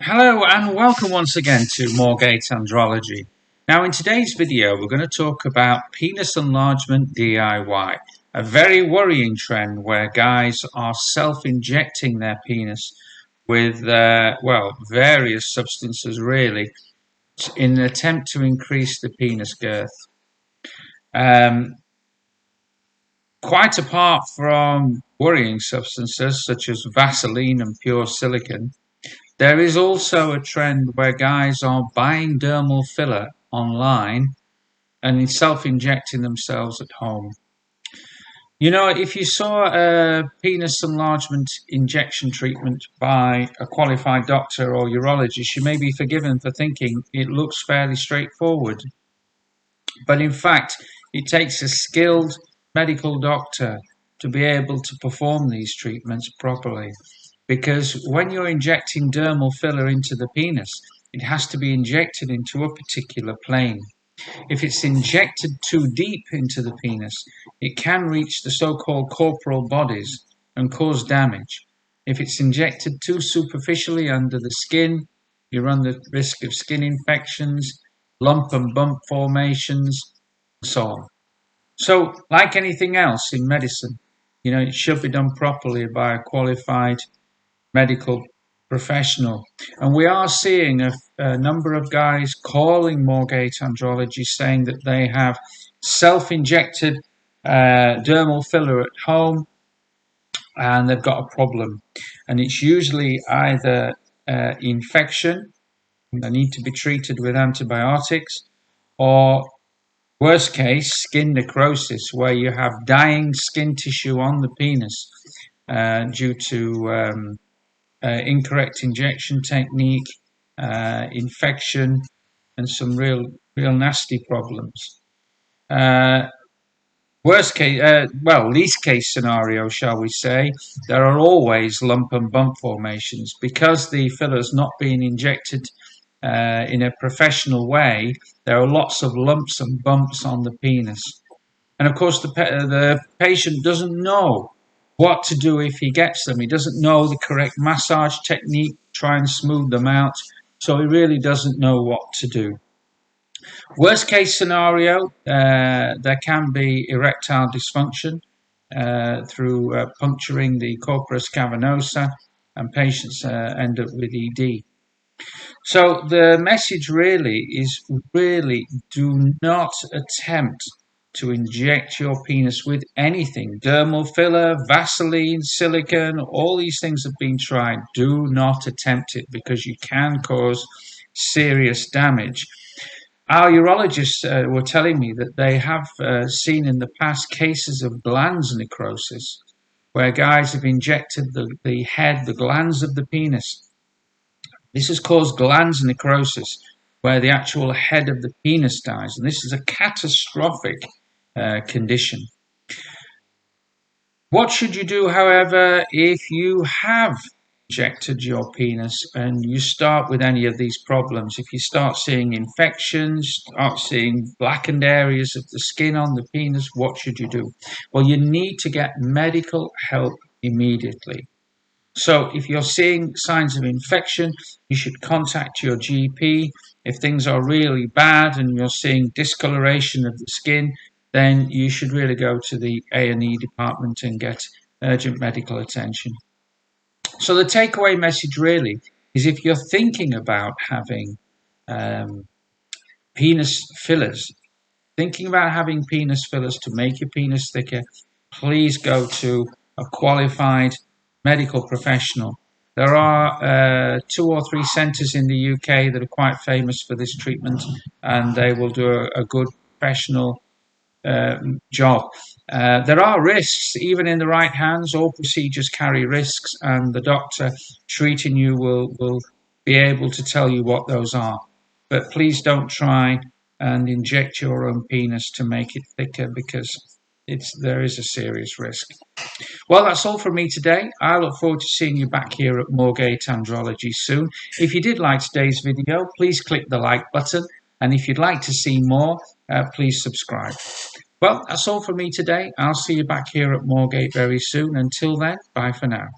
Hello and welcome once again to Moorgate Andrology. Now in today's video we're going to talk about penis enlargement DIY, a very worrying trend where guys are self-injecting their penis with various substances really in an attempt to increase the penis girth. Quite apart from worrying substances such as Vaseline and pure silicone, there is also a trend where guys are buying dermal filler online and self-injecting themselves at home. You know, if you saw a penis enlargement injection treatment by a qualified doctor or urologist, you may be forgiven for thinking it looks fairly straightforward. But in fact, it takes a skilled medical doctor to be able to perform these treatments properly. Because when you're injecting dermal filler into the penis, it has to be injected into a particular plane. If it's injected too deep into the penis, it can reach the so-called corporal bodies and cause damage. If it's injected too superficially under the skin, you run the risk of skin infections, lump and bump formations, and so on. So, like anything else in medicine, it should be done properly by a qualified medical professional. And we are seeing a number of guys calling Moorgate Andrology saying that they have self-injected dermal filler at home and they've got a problem. And it's usually either infection, they need to be treated with antibiotics, or worst case, skin necrosis, where you have dying skin tissue on the penis due to incorrect injection technique, infection, and some real nasty problems. Least case scenario, shall we say, there are always lump and bump formations because the filler's not being injected in a professional way. There are lots of lumps and bumps on the penis, and of course the patient doesn't know what to do if he gets them. He doesn't know the correct massage technique, try and smooth them out, so he really doesn't know what to do. Worst case scenario, there can be erectile dysfunction through puncturing the corpus cavernosa, and patients end up with ED. So the message really is do not attempt to inject your penis with anything. Dermal filler, Vaseline, silicone, all these things have been tried. Do not attempt it because you can cause serious damage. Our urologists were telling me that they have seen in the past cases of glands necrosis where guys have injected the glands of the penis. This has caused glands necrosis where the actual head of the penis dies, and this is a catastrophic condition. What should you do, however, if you have injected your penis and you start with any of these problems? If you start seeing infections, start seeing blackened areas of the skin on the penis, what should you do? Well, you need to get medical help immediately. So if you're seeing signs of infection, you should contact your GP. If things are really bad and you're seeing discoloration of the skin, then you should really go to the A&E department and get urgent medical attention. So the takeaway message really is if you're thinking about having penis fillers, to make your penis thicker, please go to a qualified medical professional. There are 2 or 3 centres in the UK that are quite famous for this treatment, and they will do a good professional job. There are risks, even in the right hands. All procedures carry risks, and the doctor treating you will be able to tell you what those are. But please don't try and inject your own penis to make it thicker because there is a serious risk. Well, that's all from me today. I look forward to seeing you back here at Moorgate Andrology soon. If you did like today's video, please click the like button. And if you'd like to see more, please subscribe. Well, that's all from me today. I'll see you back here at Moorgate very soon. Until then, bye for now.